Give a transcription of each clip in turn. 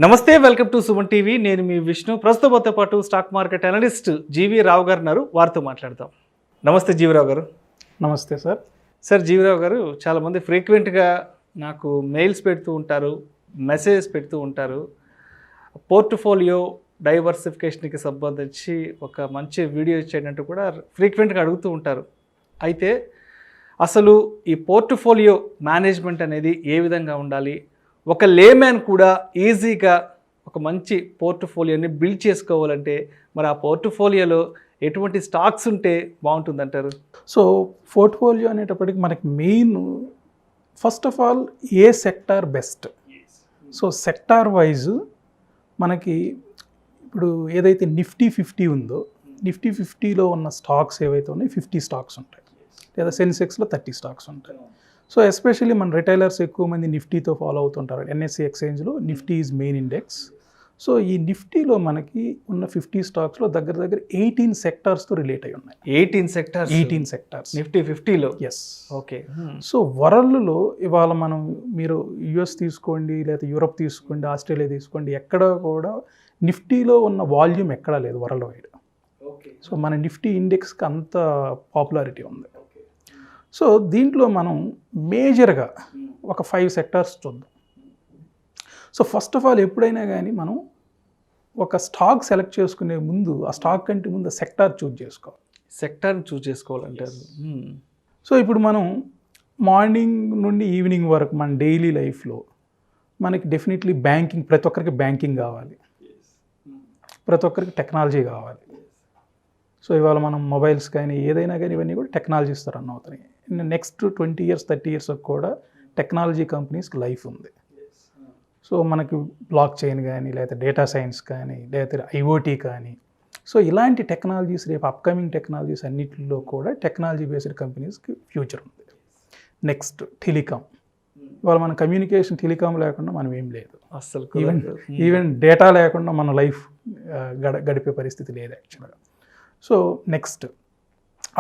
నమస్తే, welcome to Suman TV. నేను మీ విష్ణు. ప్రస్తుతంతో పాటు స్టాక్ మార్కెట్ అనలిస్ట్ జీవి రావు గారు ఉన్నారు. వారితో మాట్లాడదాం. నమస్తే జీవిరావు గారు. నమస్తే సార్. సార్, జీవిరావు గారు, చాలామంది ఫ్రీక్వెంట్గా నాకు మెయిల్స్ పెడుతూ ఉంటారు, మెసేజెస్ పెడుతూ ఉంటారు. పోర్ట్ఫోలియో డైవర్సిఫికేషన్కి సంబంధించి ఒక మంచి వీడియో ఇచ్చేటట్టు కూడా ఫ్రీక్వెంట్గా అడుగుతూ ఉంటారు. అయితే అసలు ఈ పోర్ట్ఫోలియో మేనేజ్మెంట్ అనేది ఏ విధంగా ఉండాలి, ఒక లేమ్యాన్ కూడా ఈజీగా ఒక మంచి పోర్ట్ఫోలియోని బిల్డ్ చేసుకోవాలంటే మరి ఆ పోర్ట్ఫోలియోలో ఎటువంటి స్టాక్స్ ఉంటే బాగుంటుందంటారు? సో పోర్ట్ఫోలియో అనేటప్పటికి మనకి main first of all A sector best. So sector wise మనకి ఇప్పుడు ఏదైతే నిఫ్టీ 50 ఉందో, నిఫ్టీ 50లో ఉన్న స్టాక్స్ ఏవైతే ఉన్నాయో 50 స్టాక్స్ ఉంటాయి, లేదా సెన్సెక్స్లో 30 స్టాక్స్ ఉంటాయి. సో ఎస్పెషల్లీ మన రిటైలర్స్ ఎక్కువ మంది నిఫ్టీతో ఫాలో అవుతుంటారు. ఎన్ఎస్సి ఎక్స్చేంజ్లో Nifty is main index. So ఈ నిఫ్టీలో మనకి ఉన్న 50 స్టాక్స్లో దగ్గర 18 సెక్టార్స్తో రిలేట్ అయి ఉన్నాయి. 18 సెక్టార్స్ నిఫ్టీ 50లో. ఎస్. ఓకే. సో వరల్డ్లో ఇవాళ మనం మీరు యుఎస్ తీసుకోండి, లేదా యూరప్ తీసుకోండి, ఆస్ట్రేలియా తీసుకోండి, ఎక్కడ కూడా నిఫ్టీలో ఉన్న వాల్యూమ్ ఎక్కడా లేదు వరల్డ్ వైడ్. సో మన నిఫ్టీ ఇండెక్స్కి అంత పాపులారిటీ ఉంది. సో దీంట్లో మనం మేజర్గా ఒక 5 సెక్టార్స్ చూద్దాం. సో ఫస్ట్ ఆఫ్ ఆల్ ఎప్పుడైనా కానీ మనం ఒక స్టాక్ సెలెక్ట్ చేసుకునే ముందు ఆ స్టాక్ కంటే ముందు సెక్టార్ చూజ్ చేసుకోవాలి. సెక్టార్ని చూజ్ చేసుకోవాలంటారు. సో ఇప్పుడు మనం మార్నింగ్ నుండి ఈవినింగ్ వరకు మన డైలీ లైఫ్లో మనకి డెఫినెట్లీ బ్యాంకింగ్, ప్రతి ఒక్కరికి బ్యాంకింగ్ కావాలి, ప్రతి ఒక్కరికి టెక్నాలజీ కావాలి. సో ఇవాళ మనం మొబైల్స్ కానీ ఏదైనా కానీ ఇవన్నీ కూడా టెక్నాలజీస్ రన్ అవుతున్నాయి. నెక్స్ట్ 20 years 30 years కూడా టెక్నాలజీ కంపెనీస్కి లైఫ్ ఉంది. సో మనకి బ్లాక్ చైన్ కానీ, లేదా డేటా సైన్స్ కానీ, లేదా ఐఓటీ కానీ, సో ఇలాంటి టెక్నాలజీస్ రేపు అప్కమింగ్ టెక్నాలజీస్ అన్నిటిలో కూడా టెక్నాలజీ బేస్డ్ కంపెనీస్కి ఫ్యూచర్ ఉంది. Next telecom. ఇవాళ మన కమ్యూనికేషన్ టెలికాం లేకుండా మనం ఏం లేదు అసలు. ఈవెన్ డేటా లేకుండా మన లైఫ్ గడిపే పరిస్థితి లేదు యాక్చువల్గా. So next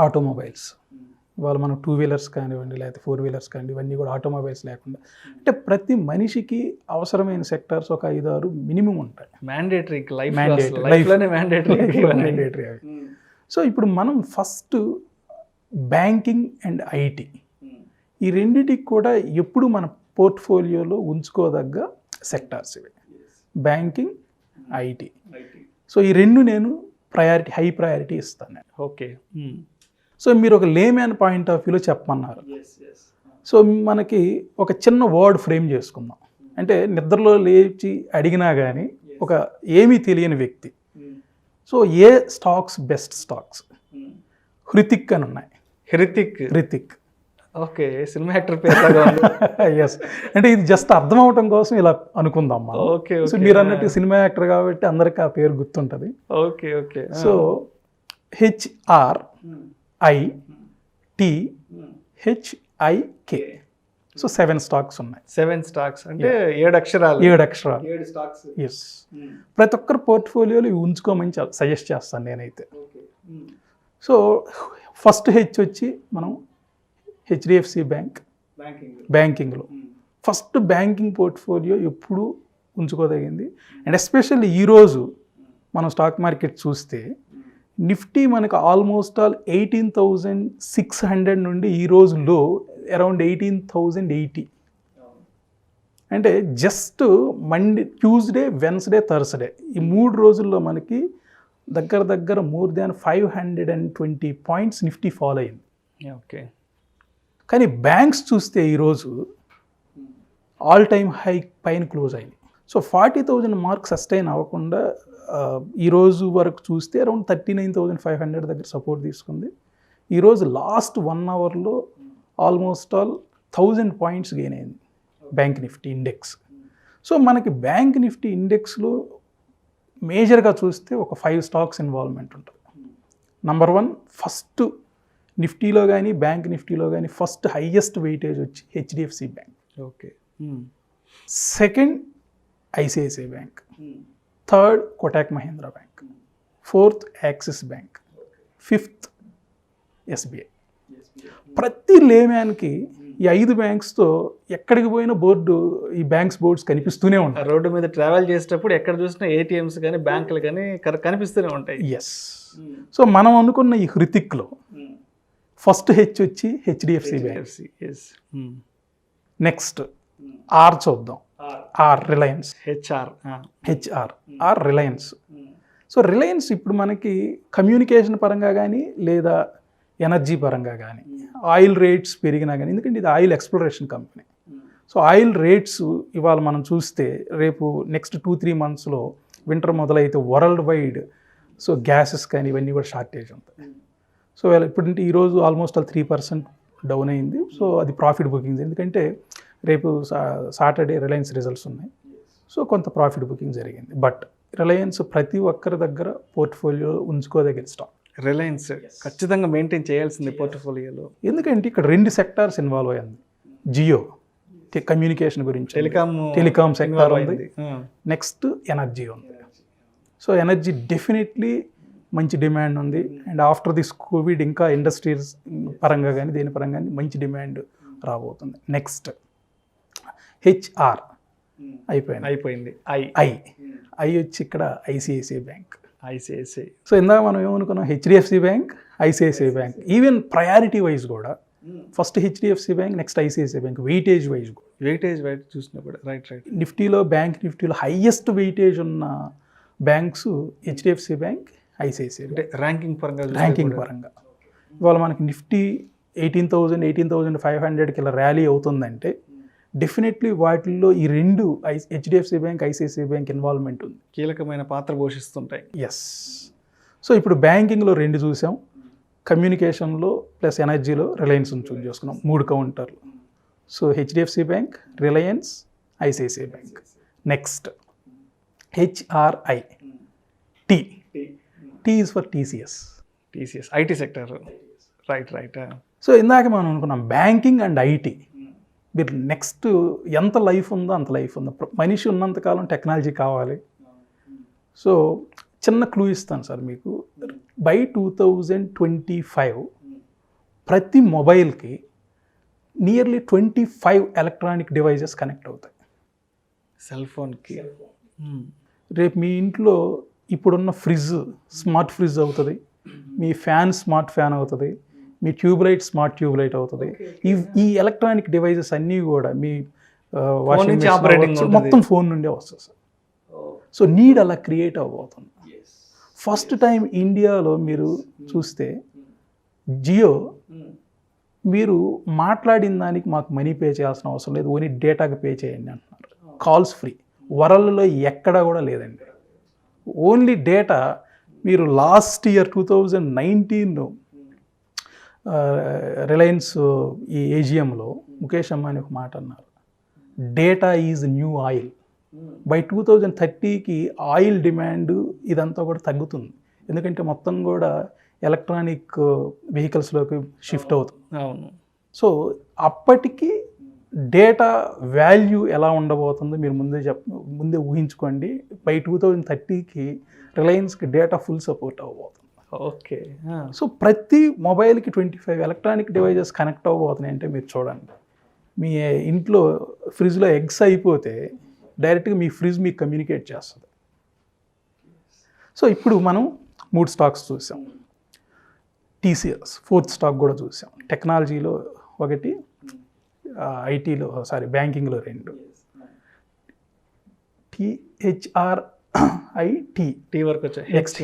automobiles. ఇవాళ మనం 2 వీలర్స్ కానివ్వండి, లేకపోతే 4 వీలర్స్ కానివ్వండి, ఇవన్నీ కూడా ఆటోమొబైల్స్ లేకుండా అంటే ప్రతి మనిషికి అవసరమైన సెక్టార్స్ ఒక 5-6 మినిమం ఉంటాయి. మ్యాండేటరీ అవి. సో ఇప్పుడు మనం ఫస్ట్ బ్యాంకింగ్ అండ్ ఐటీ, ఈ రెండిటికి కూడా ఎప్పుడు మన పోర్ట్ఫోలియోలో ఉంచుకోదగ్గ సెక్టార్స్ ఇవి, బ్యాంకింగ్, ఐటీ. సో ఈ రెండు నేను హై ప్రయారిటీ ఇస్తాను. ఓకే. సో మీరు ఒక లేమ్యాన్ పాయింట్ ఆఫ్ వ్యూలో చెప్పమన్నారు. సో మనకి ఒక చిన్న వర్డ్ ఫ్రేమ్ చేసుకుందాం. అంటే నిద్రలో లేచి అడిగినా కానీ ఒక ఏమీ తెలియని వ్యక్తి, సో ఏ స్టాక్స్ బెస్ట్ స్టాక్స్? హృతిక్ అని ఉన్నాయి. హృతిక్. ఓకే. సినిమా యాక్టర్ పేరు. ఎస్. అంటే ఇది జస్ట్ అర్థం అవటం కోసం ఇలా అనుకుందాం మనం. ఓకే. సో మీరు అన్నట్టు సినిమా యాక్టర్ కాబట్టి అందరికీ ఆ పేరు గుర్తుంటుంది. Okay. Okay. So HRITHIK. So 7 stocks ఉన్నాయి. 7 స్టాక్స్ అంటే 7 అక్షరాలు. 7 అక్షరాలు. 7 స్టాక్స్. ఎస్. ప్రతి ఒక్కరు పోర్ట్ఫోలియోలో ఇవి ఉంచుకోమని సజెస్ట్ చేస్తాను నేనైతే. సో ఫస్ట్ హెచ్ వచ్చి మనం హెచ్డిఎఫ్సి బ్యాంక్, బ్యాంకింగ్లో ఫస్ట్ బ్యాంకింగ్ పోర్ట్ఫోలియో ఎప్పుడు ఉంచుకోదగింది. అండ్ ఎస్పెషల్లీ ఈరోజు మనం స్టాక్ మార్కెట్ చూస్తే నిఫ్టీ మనకు ఆల్మోస్ట్ ఆల్ 18,600 నుండి ఈ రోజులో అరౌండ్ 18,080. అంటే just Monday, Tuesday, Wednesday, Thursday ఈ 3 రోజుల్లో మనకి దగ్గర more than 520 points Nifty follow అయింది. ఓకే. కానీ బ్యాంక్స్ చూస్తే ఈరోజు ఆల్ టైమ్ హై పైన క్లోజ్ అయింది. సో 40,000 మార్క్ సస్టైన్ అవ్వకుండా ఈరోజు వరకు చూస్తే అరౌండ్ 39,500 దగ్గర సపోర్ట్ తీసుకుంది. ఈరోజు లాస్ట్ 1 అవర్లో ఆల్మోస్ట్ ఆల్ 1000 పాయింట్స్ గెయిన్ అయింది బ్యాంక్ నిఫ్టీ ఇండెక్స్. సో మనకి బ్యాంక్ నిఫ్టీ ఇండెక్స్లో మేజర్గా చూస్తే ఒక 5 స్టాక్స్ ఇన్వాల్వ్మెంట్ ఉంటుంది. నంబర్ 1 ఫస్ట్ నిఫ్టీలో కానీ బ్యాంక్ నిఫ్టీలో కానీ ఫస్ట్ హైయెస్ట్ వెయిటేజ్ వచ్చి HDFC bank. Okay. Second ICICI bank, third Kotak Mahindra bank, fourth axis bank, fifth SBI. ప్రతి లేమ్యాన్కి ఈ 5 బ్యాంక్స్తో ఎక్కడికి పోయినా ఈ బోర్డ్స్ కనిపిస్తూనే ఉంటాయి. రోడ్డు మీద ట్రావెల్ చేసేటప్పుడు ఎక్కడ చూసినా ఏటీఎంస్ కానీ బ్యాంకులు కానీ కనిపిస్తూనే ఉంటాయి. ఎస్. సో మనం అనుకున్న ఈ హృతిక్లో ఫస్ట్ హెచ్ వచ్చి హెచ్డిఎఫ్సి బ్యాంక్. నెక్స్ట్ ఆర్ చూద్దాం. R Reliance. R Reliance. So Reliance ఇప్పుడు మనకి కమ్యూనికేషన్ పరంగా కానీ లేదా ఎనర్జీ పరంగా కానీ ఆయిల్ రేట్స్ పెరిగినా కానీ, ఎందుకంటే ఇది oil exploration company. So oil rates ఇవాళ మనం చూస్తే రేపు నెక్స్ట్ 2-3 మంత్స్లో వింటర్ మొదలైతే వరల్డ్ వైడ్ సో గ్యాసెస్ కానీ ఇవన్నీ కూడా షార్టేజ్ ఉంటాయి. సో ఇప్పుడంటే ఈరోజు ఆల్మోస్ట్ 3% డౌన్ అయింది. సో అది ప్రాఫిట్ బుకింగ్స్, ఎందుకంటే రేపు సాటర్డే రిలయన్స్ రిజల్ట్స్ ఉన్నాయి. సో కొంత ప్రాఫిట్ బుకింగ్ జరిగింది. బట్ రిలయన్స్ ప్రతి ఒక్కరి దగ్గర పోర్ట్ఫోలియో ఉంచుకోదగిన స్టాక్. రిలయన్స్ ఖచ్చితంగా మెయింటైన్ చేయాల్సింది పోర్ట్ఫోలియోలో, ఎందుకంటే ఇక్కడ 2 సెక్టార్స్ ఇన్వాల్వ్ అయ్యింది. జియో కమ్యూనికేషన్ గురించి, టెలికామ్ సెక్టార్ ఉంది, నెక్స్ట్ ఎనర్జీ ఉంది. సో ఎనర్జీ డెఫినెట్లీ మంచి డిమాండ్ ఉంది. అండ్ ఆఫ్టర్ దిస్ కోవిడ్ ఇంకా ఇండస్ట్రీస్ పరంగా కానీ దేని పరంగా కానీ మంచి డిమాండ్ రాబోతుంది. నెక్స్ట్ హెచ్ఆర్ అయిపోయింది. ఐ వచ్చి ఇక్కడ ఐసిఐసిఐ బ్యాంక్. సో ఇందాక మనం ఏమనుకున్నాం, HDFC bank, ICICI bank. Even priority wise కూడా first HDFC bank, next ICICI bank. Weightage wise చూసినా కూడా రైట్. నిఫ్టీలో నిఫ్టీలో హైయెస్ట్ వెయిటేజ్ ఉన్న banks HDFC bank, ICICI. Ranking పరంగా ఇవాళ మనకి నిఫ్టీ 18,500కి ఇలా ర్యాలీ అవుతుందంటే డెఫినెట్లీ వాటిల్లో ఈ 2 HDFC bank, ICICI bank involvement ఉంది, కీలకమైన పాత్ర పోషిస్తుంటాయి. ఎస్. సో ఇప్పుడు బ్యాంకింగ్లో 2 చూసాం, కమ్యూనికేషన్లో ప్లస్ ఎనర్జీలో రిలయన్స్ చూస్ చేసుకున్నాం, 3 కౌంటర్లు. So HDFC bank, Reliance, ICICI bank. Next HRI. T is for TCS, IT sector. Right. So ఇందాక మనం అనుకున్నాం బ్యాంకింగ్ అండ్ ఐటీ. మీరు నెక్స్ట్ ఎంత లైఫ్ ఉందో అంత లైఫ్ ఉందో. మనిషి ఉన్నంతకాలం టెక్నాలజీ కావాలి. సో చిన్న క్లూ ఇస్తాను సార్ మీకు. బై 2025 ప్రతి మొబైల్కి నియర్లీ 25 ఎలక్ట్రానిక్ డివైజెస్ కనెక్ట్ అవుతాయి. సెల్ ఫోన్కి. రేపు మీ ఇంట్లో ఇప్పుడున్న ఫ్రిడ్జ్ స్మార్ట్ ఫ్రిడ్జ్ అవుతుంది, మీ ఫ్యాన్ స్మార్ట్ ఫ్యాన్ అవుతుంది, మీ ట్యూబ్లైట్ స్మార్ట్ ట్యూబ్లైట్ అవుతుంది. ఈ ఎలక్ట్రానిక్ డివైజెస్ అన్నీ కూడా మీ వాషింగ్ మెషిన్ మొత్తం ఫోన్ నుండే వస్తుంది సార్. సో నీడ్ అలా క్రియేట్ అవ్వబోతుంది. ఫస్ట్ టైం ఇండియాలో మీరు చూస్తే జియో మీరు మాట్లాడిన దానికి మాకు మనీ పే చేయాల్సిన అవసరం లేదు, ఓన్లీ డేటాకి పే చేయండి అంటున్నారు. Calls free. వరల్డ్లో ఎక్కడా కూడా లేదండి. Only data. మీరు లాస్ట్ ఇయర్ 2019 రిలయన్స్ ఈ ఏజిఎంలో ముఖేష్ అంబానీ ఒక మాట అన్నారు, data is new oil. By 2030కి ఆయిల్ డిమాండ్ ఇదంతా కూడా తగ్గుతుంది, ఎందుకంటే మొత్తం కూడా ఎలక్ట్రానిక్ వెహికల్స్లోకి షిఫ్ట్ అవుతుంది. అవును. సో అప్పటికి డేటా వాల్యూ ఎలా ఉండబోతుందో మీరు ముందే ఊహించుకోండి. బై 2030కి రిలయన్స్కి డేటా ఫుల్ సపోర్ట్ అవ్వబోతుంది. ఓకే. సో ప్రతి మొబైల్కి 25 ఎలక్ట్రానిక్ డివైజెస్ కనెక్ట్ అవ్వబోతున్నాయి అంటే మీరు చూడండి. మీ ఇంట్లో ఫ్రిడ్జ్లో ఎగ్స్ అయిపోతే డైరెక్ట్గా మీ ఫ్రిడ్జ్ మీకు కమ్యూనికేట్ చేస్తుంది. సో ఇప్పుడు మనం 3 స్టాక్స్ చూసాం. టీసీఎస్ 4th స్టాక్ కూడా చూసాం. టెక్నాలజీలో 1, ఐటీలో బ్యాంకింగ్లో 2. టిహెచ్ఆర్ఐటి. టీ వరకు వచ్చాయి. Next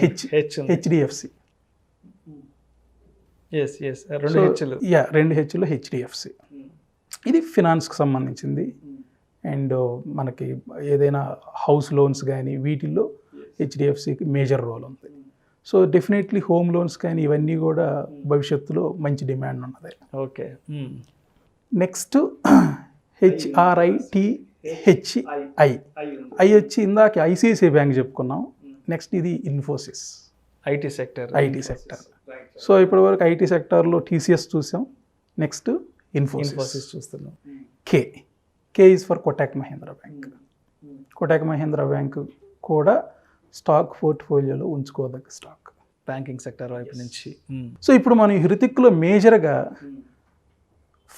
HDFC. 2 హెచ్లో హెచ్డిఎఫ్సి. ఇది ఫినాన్స్కి సంబంధించింది. అండ్ మనకి ఏదైనా హౌస్ లోన్స్ కానీ వీటిల్లో హెచ్డిఎఫ్సికి మేజర్ రోల్ ఉంది. సో డెఫినెట్లీ హోమ్ లోన్స్ కానీ ఇవన్నీ కూడా భవిష్యత్తులో మంచి డిమాండ్ ఉన్నది. ఓకే. నెక్స్ట్ హెచ్ఆర్ఐటిహెచ్ఐ. వచ్చి ఇందాక ఐసిఐసిఐ బ్యాంక్ చెప్పుకున్నాం. నెక్స్ట్ ఇది ఇన్ఫోసిస్, ఐటీ సెక్టర్. సో ఇప్పటి వరకు ఐటీ సెక్టార్లో టీసీఎస్ చూసాం. నెక్స్ట్ ఇన్ఫోసిస్ చూస్తున్నాం. K is for Kotak Mahindra bank. Kotak Mahindra bank కూడా స్టాక్ పోర్ట్ఫోలియోలో ఉంచుకోదగ్గ స్టాక్, బ్యాంకింగ్ సెక్టర్ వైపు నుంచి. సో ఇప్పుడు మనం హృతిక్లో మేజర్గా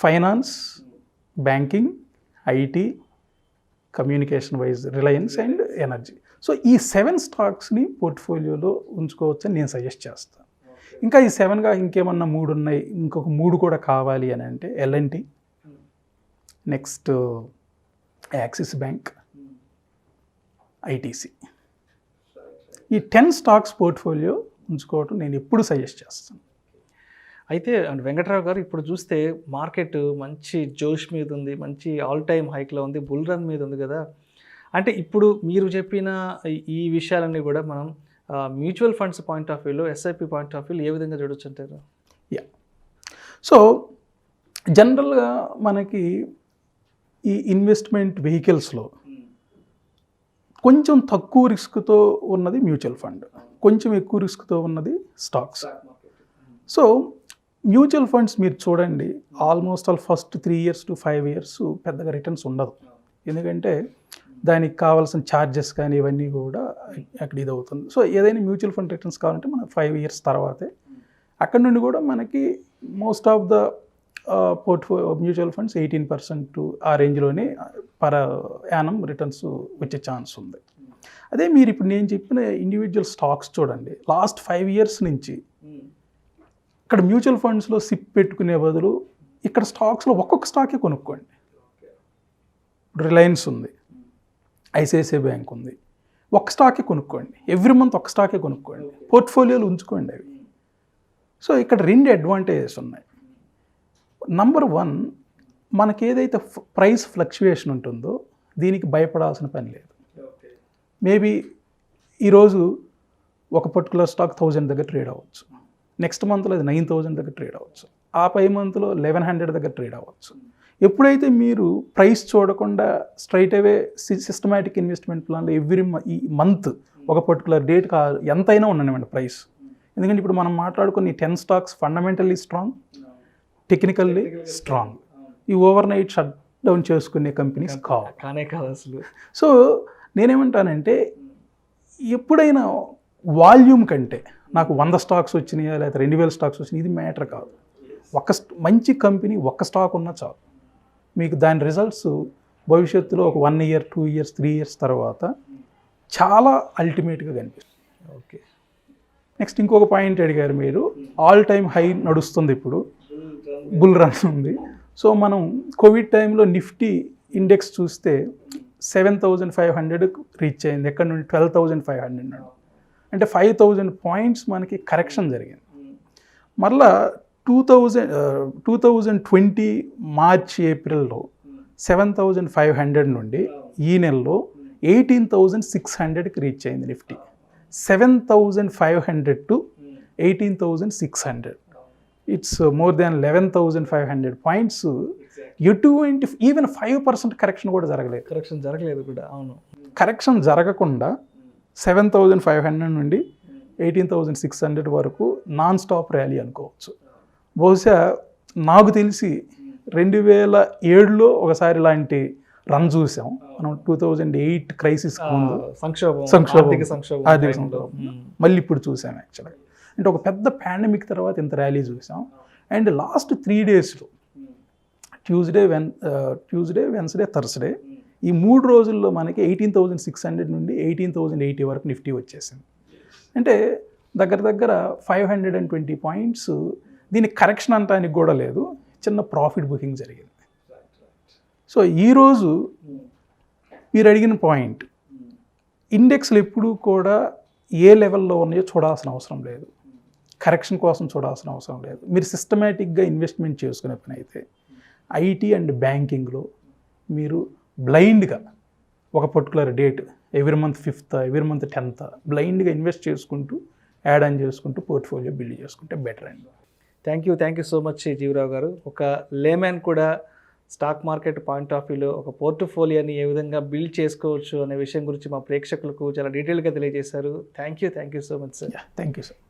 finance, banking, IT, communication wise Reliance and energy. So ఈ 7 స్టాక్స్ని పోర్ట్ఫోలియోలో ఉంచుకోవచ్చని నేను సజెస్ట్ చేస్తాను. ఇంకా ఈ 7గా ఇంకేమన్నా 3 ఉన్నాయి, ఇంకొక 3 కూడా కావాలి అని అంటే L&T, next axis bank, ITC. ఈ 10 స్టాక్స్ పోర్ట్ఫోలియో ఉంచుకోవటం నేను ఎప్పుడు సజెస్ట్ చేస్తాను. అయితే వెంకట్రావు గారు ఇప్పుడు చూస్తే మార్కెట్ మంచి జోష్ మీద ఉంది, మంచి ఆల్ టైమ్ హైక్లో ఉంది, బుల్ రన్ మీద ఉంది కదా. అంటే ఇప్పుడు మీరు చెప్పిన ఈ విషయాలన్నీ కూడా మనం మ్యూచువల్ ఫండ్స్ పాయింట్ ఆఫ్ వ్యూలో, ఎస్ఐపి పాయింట్ ఆఫ్ వ్యూలో ఏ విధంగా చూడొచ్చు అంటారు? యా, సో జనరల్గా మనకి ఈ ఇన్వెస్ట్మెంట్ వెహికల్స్లో కొంచెం తక్కువ రిస్క్తో ఉన్నది మ్యూచువల్ ఫండ్, కొంచెం ఎక్కువ రిస్క్తో ఉన్నది స్టాక్స్. సో మ్యూచువల్ ఫండ్స్ మీరు చూడండి, almost first 3 years to 5 years పెద్దగా రిటర్న్స్ ఉండదు. ఎందుకంటే దానికి కావాల్సిన ఛార్జెస్ కానీ ఇవన్నీ కూడా అక్కడ ఇది అవుతుంది. సో ఏదైనా మ్యూచువల్ ఫండ్ రిటర్న్స్ కావాలంటే మనకు 5 years తర్వాతే. అక్కడ నుండి కూడా మనకి most of the mutual funds 18% ఆ రేంజ్లోనే పర్ యానం రిటర్న్స్ వచ్చే ఛాన్స్ ఉంది. అదే మీరు ఇప్పుడు నేను చెప్పిన ఇండివిజువల్ స్టాక్స్ చూడండి, లాస్ట్ 5 years నుంచి ఇక్కడ మ్యూచువల్ ఫండ్స్లో సిప్ పెట్టుకునే బదులు ఇక్కడ స్టాక్స్లో ఒక్కొక్క స్టాకే కొనుక్కోండి. రిలయన్స్ ఉంది, ఐసిఐసిఐ బ్యాంక్ ఉంది, ఒక స్టాకే కొనుక్కోండి. ఎవ్రీ మంత్ ఒక స్టాకే కొనుక్కోండి, పోర్ట్ఫోలియోలు ఉంచుకోండి అవి. సో ఇక్కడ 2 అడ్వాంటేజెస్ ఉన్నాయి. నంబర్ 1, మనకి ఏదైతే ప్రైస్ ఫ్లక్చుయేషన్ ఉంటుందో దీనికి భయపడాల్సిన పని లేదు. మేబీ ఈరోజు ఒక పర్టికులర్ స్టాక్ 1000 దగ్గర ట్రేడ్ అవ్వచ్చు, నెక్స్ట్ మంత్లో అది 9000 దగ్గర ట్రేడ్ అవ్వచ్చు, ఆ పై మంత్లో 1100 దగ్గర ట్రేడ్ అవ్వచ్చు. ఎప్పుడైతే మీరు ప్రైస్ చూడకుండా స్ట్రైట్ అవే సిస్టమాటిక్ ఇన్వెస్ట్మెంట్ ప్లాన్లో ఈ మంత్ ఒక పర్టికులర్ డేట్ ఎంతైనా ఉండనివ్వండి ప్రైస్. ఎందుకంటే ఇప్పుడు మనం మాట్లాడుకున్న 10 stocks fundamentally strong, technically strong. ఈ ఓవర్ నైట్ షట్ డౌన్ చేసుకునే కంపెనీస్ కానే కాదు అసలు. సో నేనేమంటానంటే ఎప్పుడైనా వాల్యూమ్ కంటే నాకు 100 స్టాక్స్ వచ్చినాయా లేదా 2000 స్టాక్స్ వచ్చినాయి ఇది మ్యాటర్ కాదు. మంచి కంపెనీ ఒక్క స్టాక్ ఉన్నా చాలు, మీకు దాని రిజల్ట్స్ భవిష్యత్తులో ఒక 1 year 2 years 3 years తర్వాత చాలా అల్టిమేట్గా కనిపిస్తుంది. ఓకే, నెక్స్ట్ ఇంకొక పాయింట్ అడిగారు మీరు, ఆల్ టైమ్ హై నడుస్తుంది ఇప్పుడు, బుల్ రన్ ఉంది. సో మనం కోవిడ్ టైంలో నిఫ్టీ ఇండెక్స్ చూస్తే 7500 రీచ్ అయింది, ఎక్కడ నుండి 12500 నుండి, అంటే 5000 పాయింట్స్ మనకి కరెక్షన్ జరిగింది. మళ్ళా 2020 మార్చ్ ఏప్రిల్లో 7500 నుండి ఈ నెలలో 18600కి రీచ్ అయింది Nifty. 7500 to 18600, it's more than 11500 points. ఎటువంటి ఈవెన్ 5% కరెక్షన్ కూడా జరగలేదు కూడా. అవును, కరెక్షన్ జరగకుండా 7500 నుండి 18600 వరకు నాన్ స్టాప్ ర్యాలీ అనుకోవచ్చు. బహుశా నాకు తెలిసి 2007లో ఒకసారి ఇలాంటి రన్ చూసాం మనం, 2008 క్రైసిస్ ముందు సంక్షోభం మళ్ళీ ఇప్పుడు చూసాం యాక్చువల్గా. అంటే ఒక పెద్ద పాండమిక్ తర్వాత ఇంత ర్యాలీ చూసాం. అండ్ లాస్ట్ 3 daysలో ట్యూస్డే, వెన్స్డే, థర్స్డే ఈ 3 రోజుల్లో మనకి 18600 నుండి 18080 వరకు నిఫ్టీ వచ్చేసింది. అంటే దగ్గర 520 పాయింట్స్. దీనికి కరెక్షన్ అంటానికి కూడా లేదు, చిన్న ప్రాఫిట్ బుకింగ్ జరిగింది. సో ఈరోజు మీరు అడిగిన పాయింట్, ఇండెక్స్లు ఎప్పుడూ కూడా ఏ లెవెల్లో ఉన్నాయో చూడాల్సిన అవసరం లేదు, కరెక్షన్ కోసం చూడాల్సిన అవసరం లేదు. మీరు సిస్టమేటిక్గా ఇన్వెస్ట్మెంట్ చేసుకునే పని అయితే ఐటీ అండ్ బ్యాంకింగ్లో మీరు బ్లైండ్గా ఒక particular date, every month 5th, every month 10th బ్లైండ్గా ఇన్వెస్ట్ చేసుకుంటూ యాడ్ ఆన్ చేసుకుంటూ పోర్ట్ఫోలియో బిల్డ్ చేసుకుంటే బెటర్ అండి. Thank you so much Jeevarao గారు. ఒక లేమ్యాన్ కూడా స్టాక్ మార్కెట్ పాయింట్ ఆఫ్ వ్యూలో ఒక పోర్ట్ఫోలియోని ఏ విధంగా బిల్డ్ చేసుకోవచ్చు అనే విషయం గురించి మా ప్రేక్షకులకు చాలా డీటెయిల్గా తెలియజేశారు. Thank you so much sir. Thank you sir.